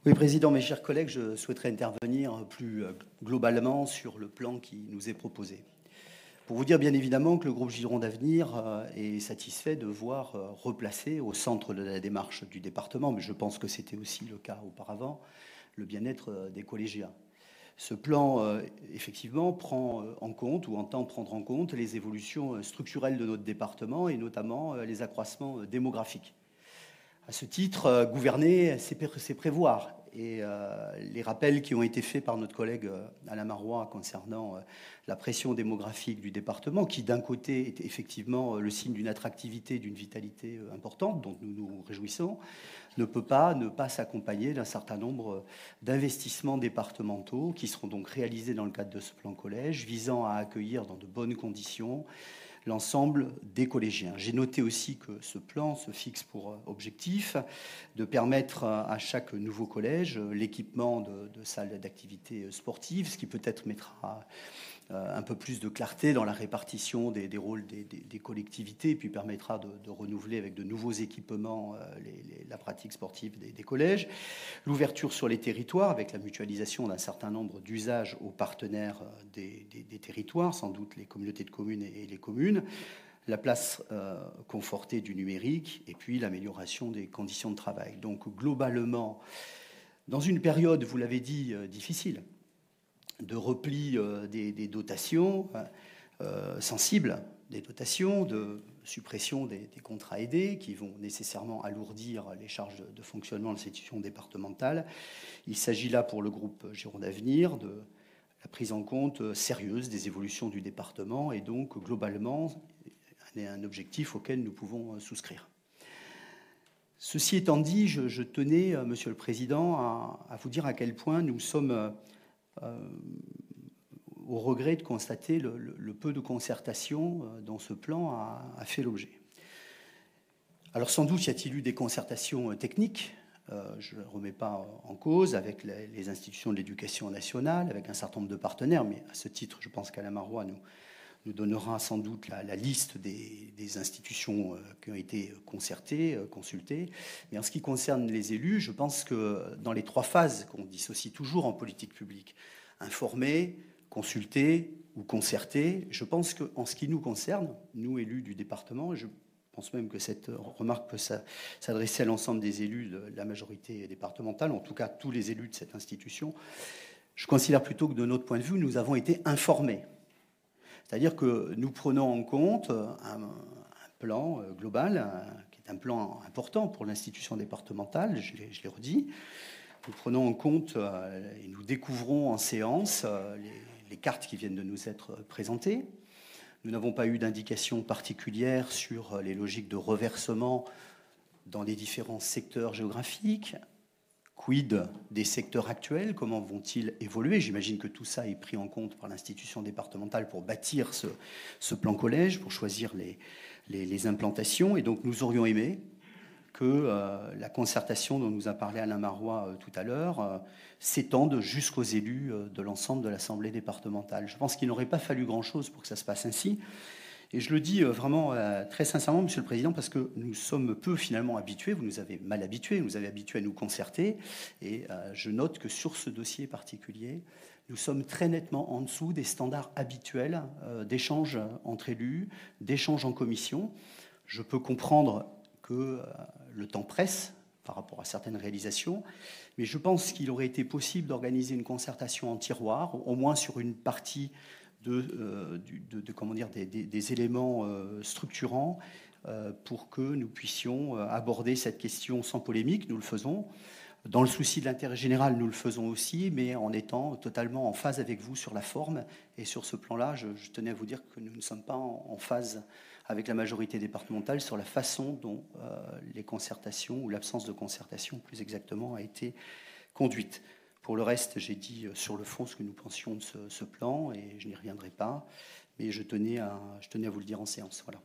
Oui, Président, mes chers collègues, je souhaiterais intervenir plus globalement sur le plan qui nous est proposé. Pour vous dire bien évidemment que le groupe Giron d'Avenir est satisfait de voir replacer au centre de la démarche du département, mais je pense que c'était aussi le cas auparavant, le bien-être des collégiens. Ce plan, effectivement, prend en compte ou entend prendre en compte les évolutions structurelles de notre département et notamment les accroissements démographiques. À ce titre, gouverner, c'est prévoir. Et les rappels qui ont été faits par notre collègue Alain Marois concernant la pression démographique du département, qui d'un côté est effectivement le signe d'une attractivité, d'une vitalité importante, dont nous nous réjouissons, ne peut pas ne pas s'accompagner d'un certain nombre d'investissements départementaux qui seront donc réalisés dans le cadre de ce plan collège, visant à accueillir dans de bonnes conditions l'ensemble des collégiens. J'ai noté aussi que ce plan se fixe pour objectif de permettre à chaque nouveau collège l'équipement de salles d'activité sportives, ce qui peut-être mettra un peu plus de clarté dans la répartition des rôles des collectivités, et puis permettra de renouveler avec de nouveaux équipements la pratique sportive des collèges. L'ouverture sur les territoires, avec la mutualisation d'un certain nombre d'usages aux partenaires des territoires, sans doute les communautés de communes et les communes. La place confortée du numérique, et puis l'amélioration des conditions de travail. Donc globalement, dans une période, vous l'avez dit, difficile, de repli des dotations sensibles, des dotations, de suppression des contrats aidés qui vont nécessairement alourdir les charges de fonctionnement de l'institution départementale. Il s'agit là pour le groupe Giron d'Avenir de la prise en compte sérieuse des évolutions du département et donc globalement un objectif auquel nous pouvons souscrire. Ceci étant dit, je tenais, Monsieur le Président, à vous dire à quel point nous sommes au regret de constater le peu de concertation dont ce plan a fait l'objet. Alors sans doute y a-t-il eu des concertations techniques, je ne remets pas en cause, avec les institutions de l'éducation nationale, avec un certain nombre de partenaires, mais à ce titre, je pense qu'Alain Marois nous donnera sans doute la liste des institutions qui ont été concertées, consultées. Mais en ce qui concerne les élus, je pense que dans les trois phases qu'on dissocie toujours en politique publique, informer, consulter ou concerter, je pense qu'en ce qui nous concerne, nous élus du département, je pense même que cette remarque peut s'adresser à l'ensemble des élus de la majorité départementale, en tout cas tous les élus de cette institution, je considère plutôt que de notre point de vue, nous avons été informés. C'est-à-dire que nous prenons en compte un plan global, qui est un plan important pour l'institution départementale, je l'ai redit. Nous prenons en compte et nous découvrons en séance les cartes qui viennent de nous être présentées. Nous n'avons pas eu d'indication particulière sur les logiques de reversement dans les différents secteurs géographiques. Quid des secteurs actuels? Comment vont-ils évoluer? J'imagine que tout ça est pris en compte par l'institution départementale pour bâtir ce plan collège, pour choisir les implantations. Et donc nous aurions aimé que la concertation dont nous a parlé Alain Marois tout à l'heure s'étende jusqu'aux élus de l'ensemble de l'Assemblée départementale. Je pense qu'il n'aurait pas fallu grand-chose pour que ça se passe ainsi. Et je le dis vraiment très sincèrement, Monsieur le Président, parce que nous sommes peu finalement habitués, vous nous avez mal habitués, vous nous avez habitués à nous concerter, et je note que sur ce dossier particulier, nous sommes très nettement en dessous des standards habituels d'échange entre élus, d'échange en commission. Je peux comprendre que le temps presse par rapport à certaines réalisations, mais je pense qu'il aurait été possible d'organiser une concertation en tiroir, au moins sur une partie des éléments structurants pour que nous puissions aborder cette question sans polémique. Nous le faisons. Dans le souci de l'intérêt général, nous le faisons aussi, mais en étant totalement en phase avec vous sur la forme. Et sur ce plan-là, je tenais à vous dire que nous ne sommes pas en phase avec la majorité départementale sur la façon dont les concertations, ou l'absence de concertation plus exactement, a été conduite. Pour le reste, j'ai dit sur le fond ce que nous pensions de ce plan et je n'y reviendrai pas. Mais je tenais à vous le dire en séance. Voilà.